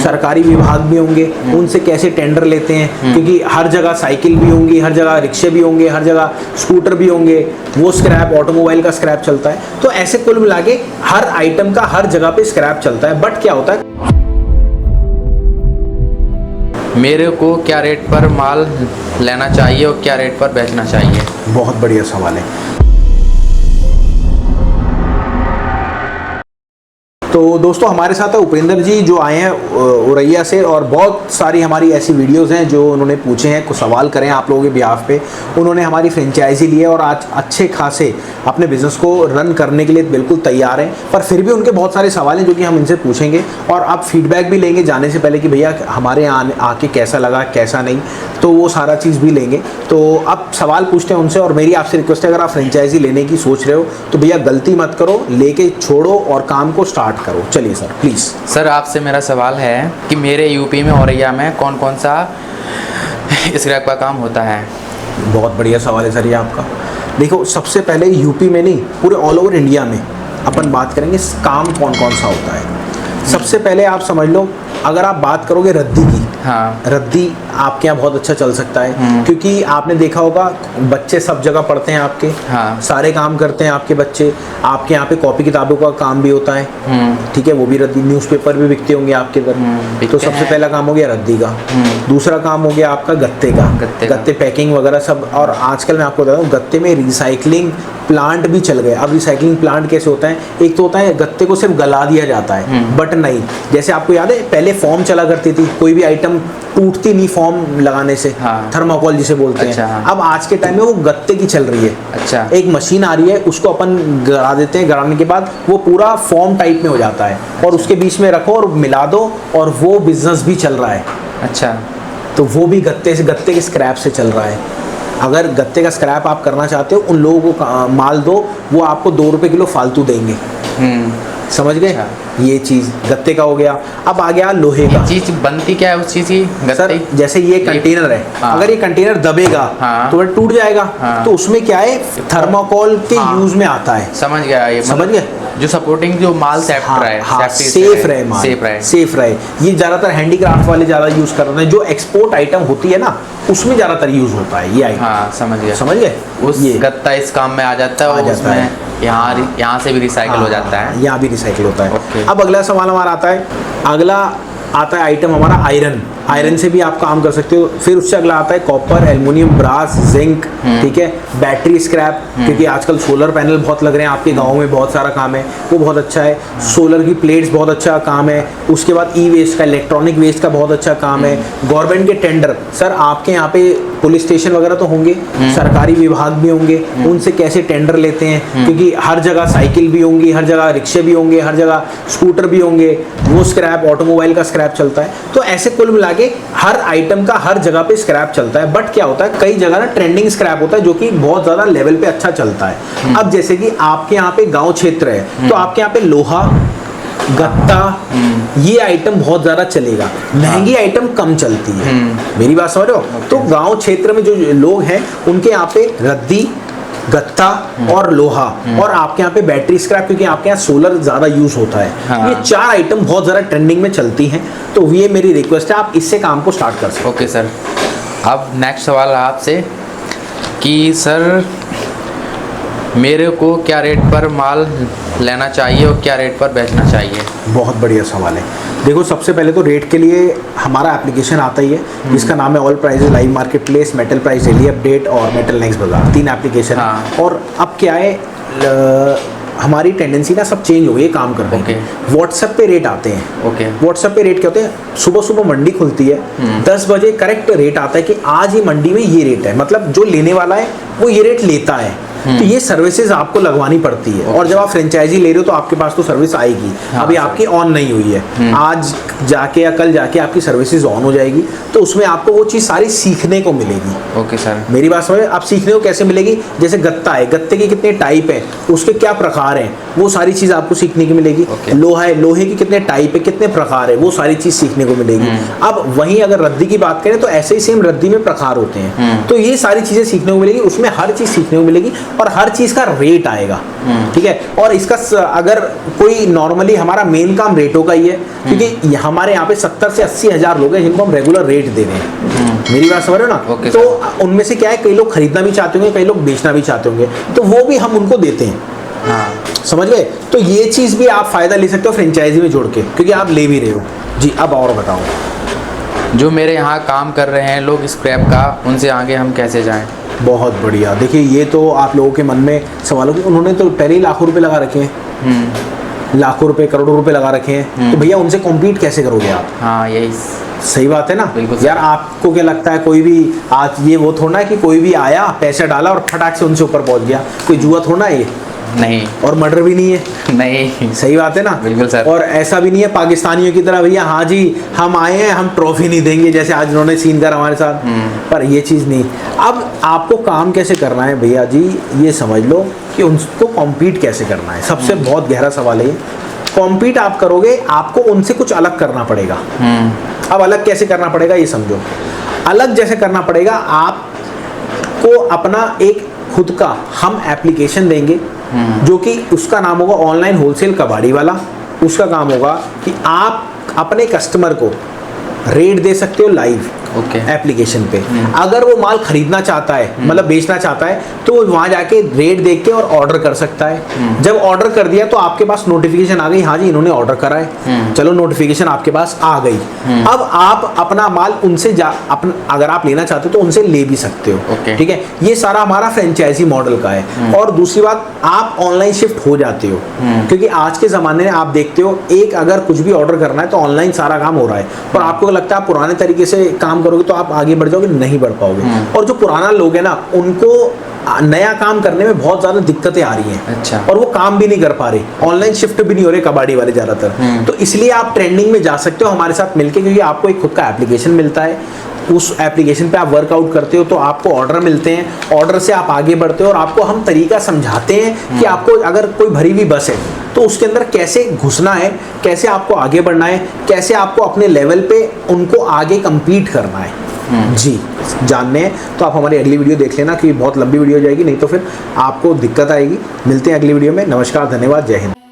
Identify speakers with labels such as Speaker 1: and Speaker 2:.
Speaker 1: सरकारी विभाग भी होंगे, उनसे कैसे टेंडर लेते हैं, क्योंकि हर जगह साइकिल भी होंगी, हर जगह रिक्शे भी होंगे, हर जगह स्कूटर भी होंगे, वो स्क्रैप ऑटोमोबाइल का स्क्रैप चलता है। तो ऐसे कुल मिला के हर आइटम का हर जगह पे स्क्रैप चलता है। बट क्या होता है,
Speaker 2: मेरे को क्या रेट पर माल लेना चाहिए और क्या रेट पर बेचना चाहिए?
Speaker 1: बहुत बढ़िया सवाल है। तो दोस्तों हमारे साथ है उपेंद्र जी, जो आए हैं औरैया से, और बहुत सारी हमारी ऐसी वीडियोस हैं जो उन्होंने पूछे हैं, कुछ सवाल करें आप लोगों के बिहाफ पे। उन्होंने हमारी फ्रेंचाइजी ली है और आज अच्छे खासे अपने बिजनेस को रन करने के लिए बिल्कुल तैयार हैं। पर फिर भी उनके बहुत सारे सवाल हैं जो कि हम इनसे पूछेंगे, और आप फीडबैक भी लेंगे जाने से पहले कि भैया हमारे यहाँ आके कैसा लगा कैसा नहीं, तो वो सारा चीज़ भी लेंगे। तो अब सवाल पूछते हैं उनसे, और मेरी आपसे रिक्वेस्ट है अगर आप फ्रेंचाइजी लेने की सोच रहे हो तो भैया गलती मत करो, लेके छोड़ो और काम को स्टार्ट करो। चलिए सर प्लीज़।
Speaker 2: सर आपसे मेरा सवाल है कि मेरे यूपी में औरैया में कौन कौन सा स्क्रैप का काम होता है?
Speaker 1: बहुत बढ़िया सवाल है सर ये आपका। देखो सबसे पहले यूपी में नहीं, पूरे ऑल ओवर इंडिया में अपन बात करेंगे काम कौन कौन सा होता है। सबसे पहले आप समझ लो, अगर आप बात करोगे रद्दी की,
Speaker 2: हाँ,
Speaker 1: रद्दी आपके यहाँ बहुत अच्छा चल सकता है, क्योंकि आपने देखा होगा बच्चे सब जगह पढ़ते हैं आपके,
Speaker 2: हाँ,
Speaker 1: सारे काम करते हैं आपके बच्चे। आपके यहाँ पे कॉपी किताबों का काम भी होता है, ठीक है, वो भी रद्दी। न्यूज़पेपर भी बिकते होंगे आपके इधर, तो सबसे पहला काम हो गया रद्दी का। दूसरा काम हो गया आपका गत्ते का, गत्ते पैकिंग वगैरह सब। और आजकल मैं आपको बता दूँ गत्ते में रिसाइकलिंग प्लांट भी चल गए। अब रिसाइकलिंग प्लांट कैसे होता है, एक तो होता है गत्ते को सिर्फ गला दिया जाता है, बट नहीं, जैसे आपको याद है पहले फॉर्म चला करती थी, कोई भी आइटम टूटती नहीं फॉर्म लगाने से,
Speaker 2: हाँ,
Speaker 1: थर्माकोल जिसे बोलते
Speaker 2: अच्छा,
Speaker 1: हैं।
Speaker 2: हाँ।
Speaker 1: अब आज के टाइम में वो गत्ते की चल रही है।
Speaker 2: अच्छा,
Speaker 1: एक मशीन आ रही है, उसको अपन गड़ा देते हैं, गड़ाने के बाद वो पूरा फॉर्म टाइप में हो जाता है, और उसके बीच में रखो और मिला दो, और वो बिजनेस भी चल रहा है।
Speaker 2: अच्छा,
Speaker 1: तो वो भी गत्ते के स्क्रैप से चल रहा है। अगर गत्ते का स्क्रैप आप करना चाहते हो, उन लोगों को माल दो, वो आपको 2 रुपए किलो फालतू देंगे। समझ गए?
Speaker 2: अच्छा।
Speaker 1: ये चीज़ गत्ते का हो गया। अब आ गया लोहे का।
Speaker 2: चीज बनती क्या है उस चीज की?
Speaker 1: सर जैसे ये कंटेनर है,
Speaker 2: हाँ,
Speaker 1: अगर ये कंटेनर दबेगा,
Speaker 2: हाँ,
Speaker 1: तो वह टूट जाएगा,
Speaker 2: हाँ,
Speaker 1: तो उसमें क्या है, थर्माकोल के
Speaker 2: हाँ,
Speaker 1: यूज में आता है।
Speaker 2: समझ गया ये,
Speaker 1: समझ गए?
Speaker 2: जो सपोर्टिंग जो माल सेफ रहे,
Speaker 1: सेफ रहे माल, सेफ रहे। ये ज़्यादातर हैंडीक्राफ्ट वाले ज़्यादा यूज करते हैं, जो एक्सपोर्ट आइटम होती है ना, उसमें ज़्यादातर यूज होता है ये आइटम।
Speaker 2: हाँ, समझ गया।
Speaker 1: समझ गए?
Speaker 2: उस गत्ता इस काम में आ जाता है, और उसमें यहाँ से भी रिसाइकल हो जाता है,
Speaker 1: यहाँ भी रिसाइकल होता है।
Speaker 2: ओके।
Speaker 1: अब अगला सवाल हमारा आता है, अगला आता है आइटम हमारा आयरन। आयरन से भी आप काम कर सकते हो। फिर उससे अगला आता है कॉपर, एल्युमिनियम, ब्रास, जिंक, ठीक है, बैटरी स्क्रैप, क्योंकि आजकल सोलर पैनल बहुत लग रहे हैं आपके गाँव में, बहुत सारा काम है, वो बहुत अच्छा है। सोलर की प्लेट्स बहुत अच्छा काम है। उसके बाद ई वेस्ट का, इलेक्ट्रॉनिक वेस्ट का बहुत अच्छा काम है। गवर्नमेंट के टेंडर, सर आपके यहाँ पे पुलिस स्टेशन वगैरह तो होंगे, सरकारी विभाग भी होंगे, उनसे कैसे टेंडर लेते हैं, क्योंकि हर जगह साइकिल भी होंगी, हर जगह रिक्शे भी होंगे, हर जगह स्कूटर भी होंगे, वो स्क्रैप ऑटोमोबाइल का स्क्रैप चलता है। तो ऐसे कुल मिला के हर आइटम का हर जगह पे स्क्रैप चलता है। बट क्या होता है, कई जगह ना ट्रेंडिंग स्क्रैप होता है जो कि बहुत ज्यादा लेवल पे अच्छा चलता है। अब जैसे कि आपके यहाँ पे गांव क्षेत्र है, तो आपके यहाँ पे लोहा, गत्ता, ये आइटम बहुत ज्यादा चलेगा, महंगी आइटम कम चलती है। मेरी बात समझ रहे हो? तो गांव क्षेत्र में जो लोग हैं उनके यहाँ पे रद्दी, गत्ता और लोहा, और आपके यहाँ पे बैटरी स्क्रैप, क्योंकि आपके यहाँ सोलर ज्यादा यूज होता है।
Speaker 2: हाँ।
Speaker 1: ये 4 आइटम बहुत ज्यादा ट्रेंडिंग में चलती हैं, तो ये मेरी रिक्वेस्ट है, आप इससे काम को स्टार्ट कर सकते।
Speaker 2: Okay sir. अब नेक्स्ट सवाल है आपसे कि सर मेरे को क्या रेट पर माल लेना चाहिए और क्या रेट पर बेचना चाहिए?
Speaker 1: बहुत बढ़िया सवाल है। देखो सबसे पहले तो रेट के लिए हमारा एप्लीकेशन आता ही है, जिसका नाम है all prices live market place, metal price daily update और मेटल नेक्स्ट बाजार, 3 एप्लीकेशन।
Speaker 2: हाँ।
Speaker 1: और अब क्या है, हमारी टेंडेंसी ना सब चेंज हो गई काम करने की। व्हाट्सएप पे रेट आते हैं।
Speaker 2: ओके।
Speaker 1: व्हाट्सएप पे रेट क्या होते हैं, सुबह सुबह मंडी खुलती है, 10 बजे करेक्ट रेट आता है कि आज ही मंडी में ये रेट है, मतलब जो लेने वाला है वो ये रेट लेता है। तो ये सर्विसेज आपको लगवानी पड़ती है, और जब आप फ्रेंचाइजी ले रहे हो तो आपके पास तो सर्विस आएगी।
Speaker 2: हाँ,
Speaker 1: अभी आपकी ऑन नहीं हुई है, आज जाके या कल जाके आपकी सर्विसेज ऑन हो जाएगी, तो उसमें आपको वो चीज़ सारी सीखने को मिलेगी।
Speaker 2: Okay sir.
Speaker 1: मेरी बात समझे? आप सीखने को कैसे मिलेगी, जैसे गत्ता है, गत्ते के कितने टाइप है, उसके क्या प्रकार हैं, वो सारी चीज़ आपको सीखने की मिलेगी। लोहा है, लोहे के कितने टाइप है, कितने प्रकार है, वो सारी चीज़ सीखने को मिलेगी। अब वहीं अगर रद्दी की बात करें तो ऐसे ही सेम रद्दी में प्रकार होते हैं, तो ये सारी चीज़ें सीखने को मिलेगी, उसमें हर चीज़ सीखने को मिलेगी। और हर चीज़ का रेट आएगा, ठीक है। और इसका अगर कोई नॉर्मली हमारा मेन काम रेटों का ही है, क्योंकि हमारे यहाँ पे 70 से 80 हज़ार लोग हैं जिनको हम रेगुलर रेट दे रहे हैं। मेरी बात समझ रहे हो ना? तो उनमें से क्या है, कई लोग खरीदना भी चाहते होंगे, कई लोग बेचना भी चाहते होंगे, तो वो भी हम उनको देते हैं। समझ गए? तो ये चीज़ भी आप फायदा ले सकते हो फ्रेंचाइजी में जोड़ के, क्योंकि आप ले भी रहे हो। जी, अब और बताओ।
Speaker 2: जो मेरे यहाँ काम कर रहे हैं लोग स्क्रैप का, उनसे आगे हम कैसे जाएं?
Speaker 1: बहुत बढ़िया। देखिए, ये तो आप लोगों के मन में सवाल हो कि उन्होंने तो पहले ही लाखों रुपए लगा रखे हैं, लाखों रुपए करोड़ों रुपए लगा रखे हैं, तो भैया उनसे कॉम्पीट कैसे करोगे आप?
Speaker 2: हाँ, यही
Speaker 1: सही बात है ना?
Speaker 2: बिल्कुल
Speaker 1: यार, आपको क्या लगता है कोई भी आज ये वो थोड़ा है कि कोई भी आया, पैसा डाला और फटाक से उनसे ऊपर पहुंच गया? कोई जुआ थोड़ा है ये?
Speaker 2: नहीं।
Speaker 1: और मर्डर भी नहीं है।
Speaker 2: नहीं।
Speaker 1: सही बात है ना?
Speaker 2: बिल्कुल सर।
Speaker 1: और ऐसा भी नहीं है पाकिस्तानियों की तरह, भैया हाँ जी हम आए हैं, हम ट्रॉफी नहीं देंगे, जैसे आज उन्होंने सीन करा हमारे साथ। पर ये चीज़ नहीं। अब आपको काम कैसे करना है भैया जी, ये समझ लो कि उनको कॉम्पीट कैसे करना है। सबसे बहुत गहरा सवाल है ये। कॉम्पीट आप करोगे, आपको उनसे कुछ अलग करना पड़ेगा। अब अलग कैसे करना पड़ेगा ये समझो। अलग जैसे करना पड़ेगा, आपको अपना एक खुद का हम एप्लीकेशन देंगे, जो कि उसका नाम होगा ऑनलाइन होलसेल कबाड़ी वाला। उसका काम होगा कि आप अपने कस्टमर को रेट दे सकते हो लाइव एप्लीकेशन पे। अगर वो माल खरीदना चाहता है, मतलब बेचना चाहता है, तो वो वहां जाके रेट देख के और ऑर्डर कर सकता है। जब ऑर्डर कर दिया तो आपके पास नोटिफिकेशन आ गई, हाँ जी इन्होंने ऑर्डर करा है, चलो नोटिफिकेशन आपके पास आ गई। अब आप अपना माल उनसे अगर आप लेना चाहते हो तो उनसे ले भी सकते हो, ठीक है। ये सारा हमारा फ्रेंचाइजी मॉडल का है। और दूसरी बात, आप ऑनलाइन शिफ्ट हो जाते हो, क्योंकि आज के जमाने में आप देखते हो, एक अगर कुछ भी ऑर्डर करना है तो ऑनलाइन सारा काम हो रहा है। और आपको लगता है आप पुराने तरीके से काम करोगे तो आप आगे बढ़ जाओगे, नहीं बढ़ पाओगे। और जो पुराना लोग है ना, उनको नया काम करने में बहुत ज्यादा दिक्कतें आ रही हैं।
Speaker 2: अच्छा।
Speaker 1: और वो काम भी नहीं कर पा रहे, ऑनलाइन शिफ्ट भी नहीं हो रहे कबाड़ी वाले ज्यादातर। तो इसलिए आप ट्रेंडिंग में जा सकते हो हमारे साथ मिलके, क्योंकि आपको एक खुद का एप्लीकेशन मिलता है। उस एप्लीकेशन पे आप वर्कआउट करते हो तो आपको ऑर्डर मिलते हैं, ऑर्डर से आप आगे बढ़ते हो और आपको हम तरीका समझाते हैं कि आपको अगर कोई भरी हुई बस है तो उसके अंदर कैसे घुसना है, कैसे आपको आगे बढ़ना है, कैसे आपको अपने लेवल पे उनको आगे compete करना है। जी, जानने हैं तो आप हमारी अगली वीडियो देख लेना, कि बहुत लंबी वीडियो हो जाएगी, नहीं तो फिर आपको दिक्कत आएगी। मिलते हैं अगली वीडियो में। नमस्कार, धन्यवाद, जय हिंद।